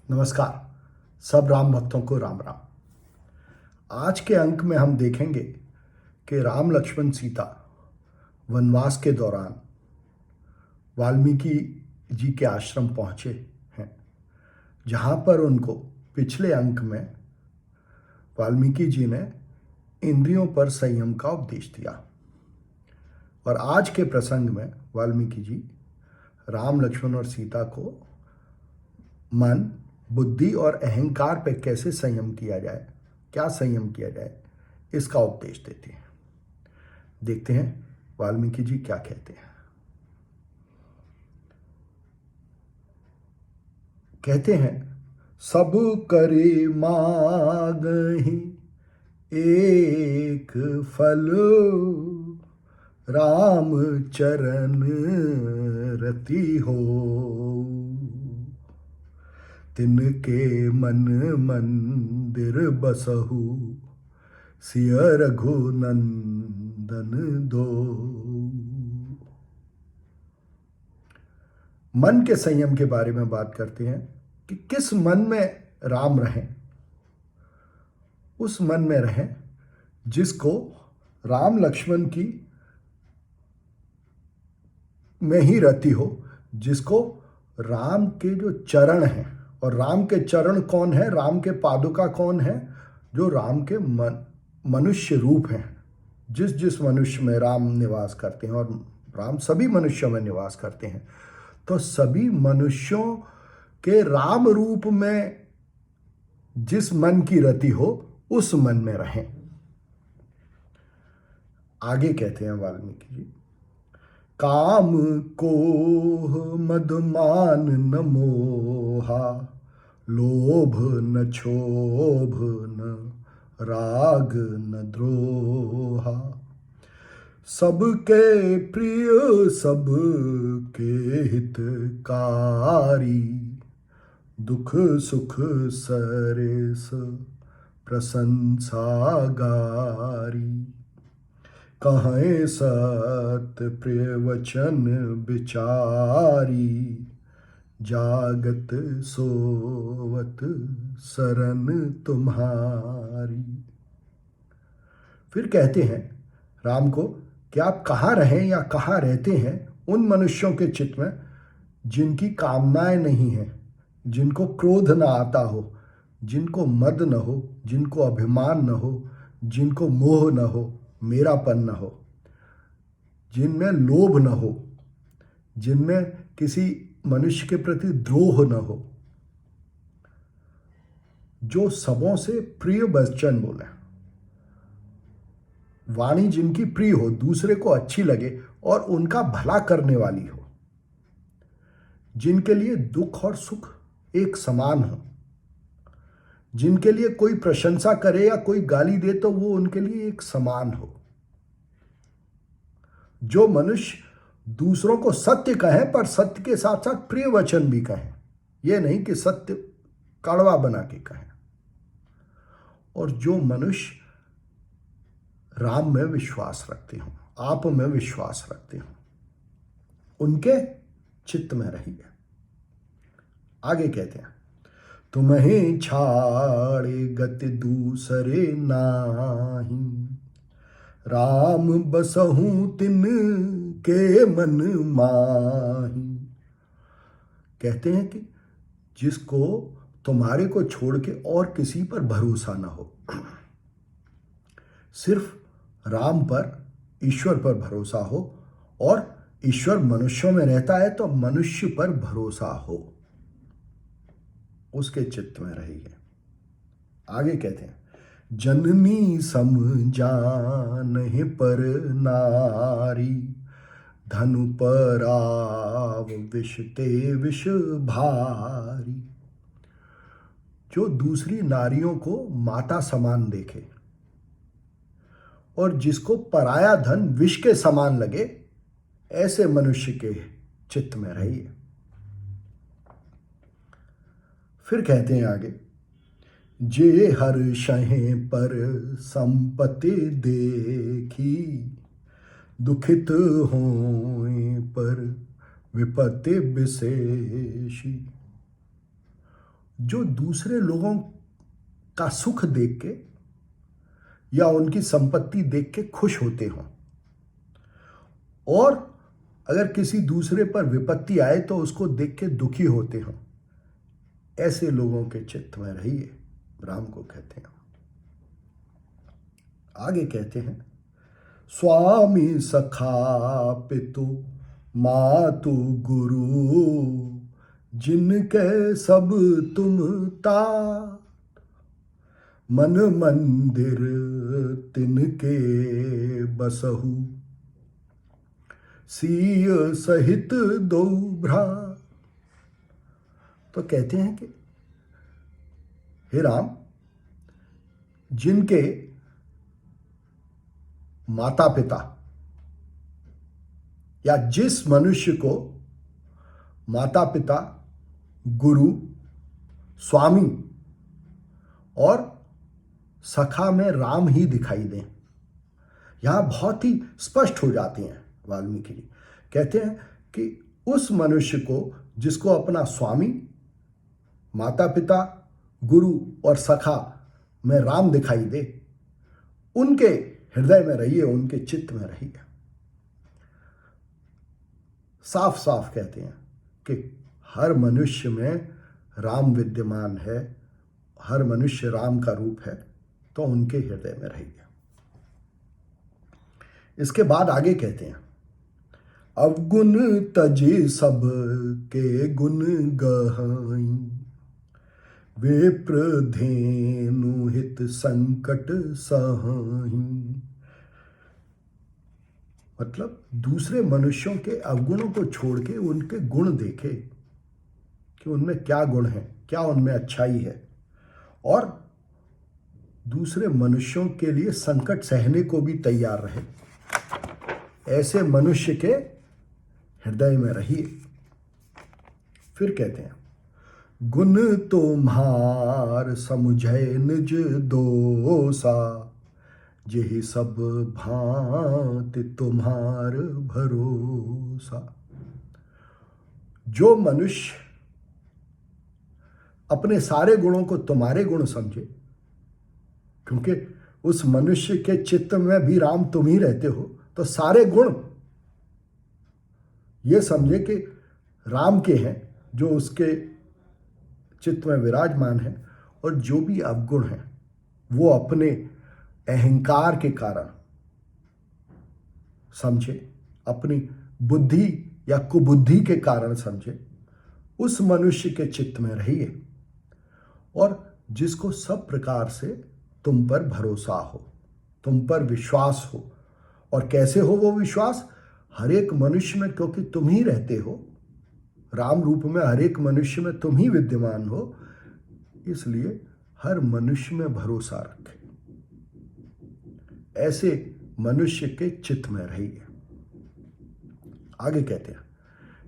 नमस्कार। सब राम भक्तों को राम राम। आज के अंक में हम देखेंगे कि राम लक्ष्मण सीता वनवास के दौरान वाल्मीकि जी के आश्रम पहुंचे हैं, जहां पर उनको पिछले अंक में वाल्मीकि जी ने इंद्रियों पर संयम का उपदेश दिया और आज के प्रसंग में वाल्मीकि जी राम लक्ष्मण और सीता को मन, बुद्धि और अहंकार पे कैसे संयम किया जाए, क्या संयम किया जाए, इसका उपदेश देते हैं। देखते हैं वाल्मीकि जी क्या कहते हैं। कहते हैं, सब करे मागहि एक फल, राम चरण रति हो। तिनके मन मंदिर बसहु, सिय रघुनंदन दो। मन के संयम के बारे में बात करते हैं कि किस मन में राम रहें। उस मन में रहें जिसको राम लक्ष्मण की में ही रति हो, जिसको राम के जो चरण हैं, और राम के चरण कौन है, राम के पादुका कौन है, जो राम के मनुष्य रूप हैं। जिस जिस मनुष्य में राम निवास करते हैं, और राम सभी मनुष्यों में निवास करते हैं, तो सभी मनुष्यों के राम रूप में जिस मन की रति हो, उस मन में रहें। आगे कहते हैं वाल्मीकि जी, काम कोह मदमान न मोहा, लोभ न क्षोभ न राग न द्रोहा। सबके प्रिय सबके हितकारी, दुख सुख सरिस प्रशंसागारी। कहें सत प्रिय वचन विचारी, जागत सोवत शरण तुम्हारी। फिर कहते हैं राम को कि आप कहाँ रहें या कहाँ रहते हैं उन मनुष्यों के चित्त में जिनकी कामनाएं नहीं हैं, जिनको क्रोध न आता हो, जिनको मद न हो, जिनको अभिमान न हो, जिनको मोह न हो, मेरापन न हो, जिनमें लोभ न हो, जिनमें किसी मनुष्य के प्रति द्रोह न हो, जो सबों से प्रिय वचन बोले, वाणी जिनकी प्रिय हो, दूसरे को अच्छी लगे और उनका भला करने वाली हो, जिनके लिए दुख और सुख एक समान हो, जिनके लिए कोई प्रशंसा करे या कोई गाली दे तो वो उनके लिए एक समान हो। जो मनुष्य दूसरों को सत्य कहें पर सत्य के साथ साथ प्रिय वचन भी कहें, यह नहीं कि सत्य कड़वा बना के कहें। और जो मनुष्य राम में विश्वास रखते हो, आप में विश्वास रखते हो, उनके चित्त में रहिए। आगे कहते हैं, तुम्हें छाड़े गति दूसरे नाही, राम बसहूं तिन के मन माही। कहते हैं कि जिसको तुम्हारे को छोड़ के और किसी पर भरोसा ना हो, सिर्फ राम पर, ईश्वर पर भरोसा हो, और ईश्वर मनुष्यों में रहता है तो मनुष्य पर भरोसा हो, उसके चित्त में रहिए। आगे कहते हैं, जननी सम जानहि पर नारी, धनु पराव विष ते विष भारी। जो दूसरी नारियों को माता समान देखे और जिसको पराया धन विष के समान लगे, ऐसे मनुष्य के चित्त में रहिए। फिर कहते हैं आगे, जे हर्षहें पर संपत्ति देखी, दुखित हों पर विपत्ति विशेषी। जो दूसरे लोगों का सुख देख के या उनकी संपत्ति देख के खुश होते हों, और अगर किसी दूसरे पर विपत्ति आए तो उसको देख के दुखी होते हों, ऐसे लोगों के चित्त में रहिए, राम को कहते हैं। आगे कहते हैं, स्वामी सखा पितु मातु गुरु, जिनके सब तुम तात, मन मंदिर तिनके बसहु, सीय सहित दो भ्रात। तो कहते हैं कि हे राम, जिनके माता पिता या जिस मनुष्य को माता पिता, गुरु, स्वामी और सखा में राम ही दिखाई दें। यहां बहुत ही स्पष्ट हो जाते हैं वाल्मीकि जी। कहते हैं कि उस मनुष्य को जिसको अपना स्वामी, माता पिता, गुरु और सखा में राम दिखाई दे, उनके हृदय में रहिए, उनके चित्त में रहिए। साफ साफ कहते हैं कि हर मनुष्य में राम विद्यमान है, हर मनुष्य राम का रूप है, तो उनके हृदय में रहिए। इसके बाद आगे कहते हैं, अवगुण तजे सब के गुण गहाई, विप्र धेनु हित संकट सहाई। मतलब दूसरे मनुष्यों के अवगुणों को छोड़ के उनके गुण देखे कि उनमें क्या गुण है, क्या उनमें अच्छाई है, और दूसरे मनुष्यों के लिए संकट सहने को भी तैयार रहे। ऐसे मनुष्य के हृदय में रहिए। फिर कहते हैं, गुण तुम्हार समुझै निज दोसा, जेहि सब भांति तुम्हार भरोसा। जो मनुष्य अपने सारे गुणों को तुम्हारे गुण समझे, क्योंकि उस मनुष्य के चित्त में भी राम तुम ही रहते हो, तो सारे गुण ये समझे कि राम के हैं जो उसके चित्त में विराजमान है, और जो भी अवगुण हैं वो अपने अहंकार के कारण समझे, अपनी बुद्धि या कुबुद्धि के कारण समझे। उस मनुष्य के चित्त में रहिए, और जिसको सब प्रकार से तुम पर भरोसा हो, तुम पर विश्वास हो। और कैसे हो वो विश्वास? हर एक मनुष्य में, क्योंकि तुम ही रहते हो, राम रूप में हर एक मनुष्य में तुम ही विद्यमान हो, इसलिए हर मनुष्य में भरोसा रखें। ऐसे मनुष्य के चित्त में रहिए। आगे कहते हैं,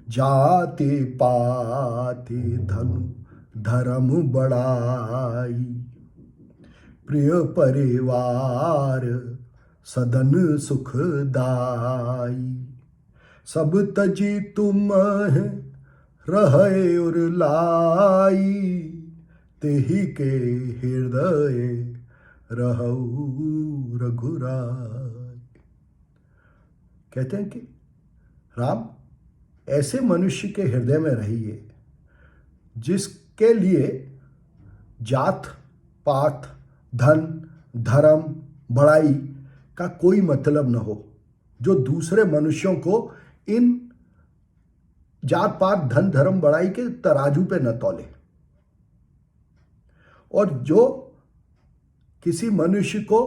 जाति पाति धनु धर्म बढ़ाई, प्रिय परिवार सदन सुखदाई, सब तजी तुम रहे उरलाई, तेहि के हृदय रहु रघुराई। कहते हैं कि राम, ऐसे मनुष्य के हृदय में रहिए जिसके लिए जात पात, धन, धर्म, बड़ाई का कोई मतलब न हो, जो दूसरे मनुष्यों को इन जात पात, धन, धर्म, बड़ाई के तराजू पे न तौले, और जो किसी मनुष्य को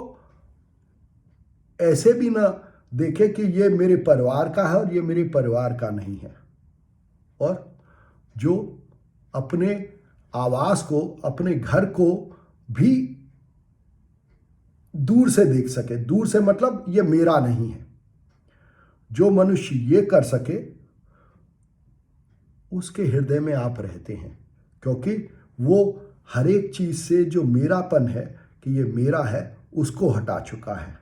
ऐसे भी ना देखे कि ये मेरे परिवार का है और ये मेरे परिवार का नहीं है, और जो अपने आवास को, अपने घर को भी दूर से देख सके। दूर से मतलब ये मेरा नहीं है। जो मनुष्य ये कर सके, उसके हृदय में आप रहते हैं, क्योंकि वो हर एक चीज से जो मेरापन है कि ये मेरा है, उसको हटा चुका है।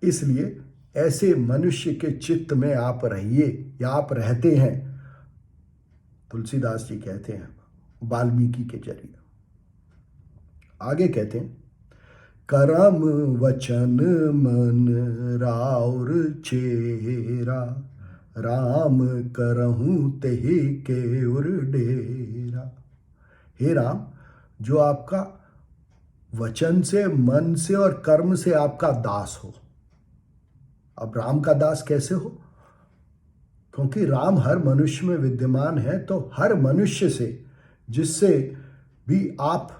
इसलिए ऐसे मनुष्य के चित्त में आप रहिए, या आप रहते हैं। तुलसीदास जी कहते हैं, वाल्मीकि के जरिए। आगे कहते हैं, करम वचन मन राउर चेरा, राम करहूं तेहि के उर डेरा। हे राम, जो आपका वचन से, मन से और कर्म से आपका दास हो। अब राम का दास कैसे हो? क्योंकि राम हर मनुष्य में विद्यमान है, तो हर मनुष्य से जिससे भी आप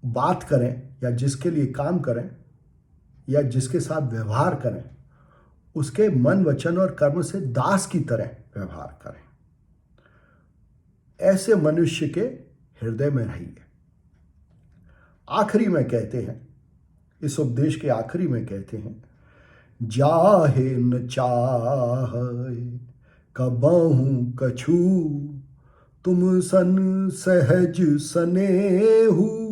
बात करें या जिसके लिए काम करें या जिसके साथ व्यवहार करें, उसके मन, वचन और कर्म से दास की तरह व्यवहार करें। ऐसे मनुष्य के हृदय में रहिए। आखिरी में कहते हैं, इस उपदेश के आखिरी में कहते हैं, जाहे न चाहे कबहू कछु, तुम सन सहज सनेहू,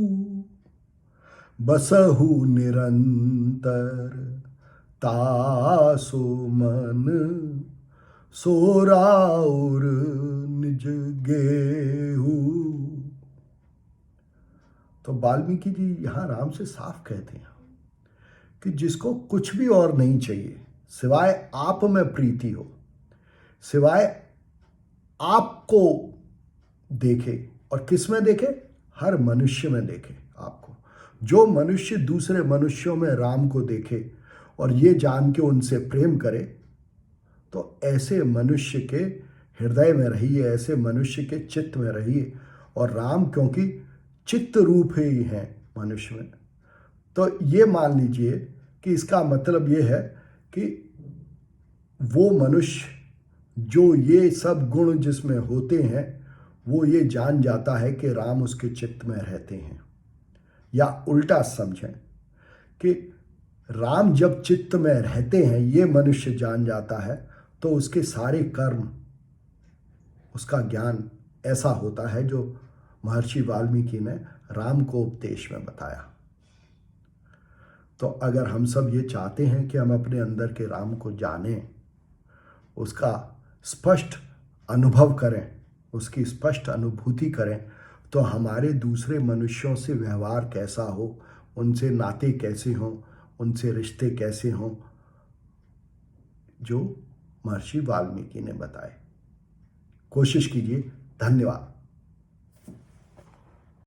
बसहु निरंतर तासो मन, सोराउर निज गेहू। तो वाल्मीकि जी यहां राम से साफ कहते हैं कि जिसको कुछ भी और नहीं चाहिए सिवाय आप में प्रीति हो, सिवाय आपको देखे, और किस में देखे? हर मनुष्य में देखे आपको। जो मनुष्य दूसरे मनुष्यों में राम को देखे और ये जान के उनसे प्रेम करे, तो ऐसे मनुष्य के हृदय में रहिए, ऐसे मनुष्य के चित्त में रहिए। और राम क्योंकि चित्त रूप ही है मनुष्य में, तो ये मान लीजिए कि इसका मतलब ये है कि वो मनुष्य जो ये सब गुण जिसमें होते हैं, वो ये जान जाता है कि राम उसके चित्त में रहते हैं। या उल्टा समझें कि राम जब चित्त में रहते हैं, ये मनुष्य जान जाता है, तो उसके सारे कर्म, उसका ज्ञान ऐसा होता है जो महर्षि वाल्मीकि ने राम को उपदेश में बताया। तो अगर हम सब ये चाहते हैं कि हम अपने अंदर के राम को जानें, उसका स्पष्ट अनुभव करें, उसकी स्पष्ट अनुभूति करें, तो हमारे दूसरे मनुष्यों से व्यवहार कैसा हो, उनसे नाते कैसे हों, उनसे रिश्ते कैसे हों, जो महर्षि वाल्मीकि ने बताए। कोशिश कीजिए। धन्यवाद।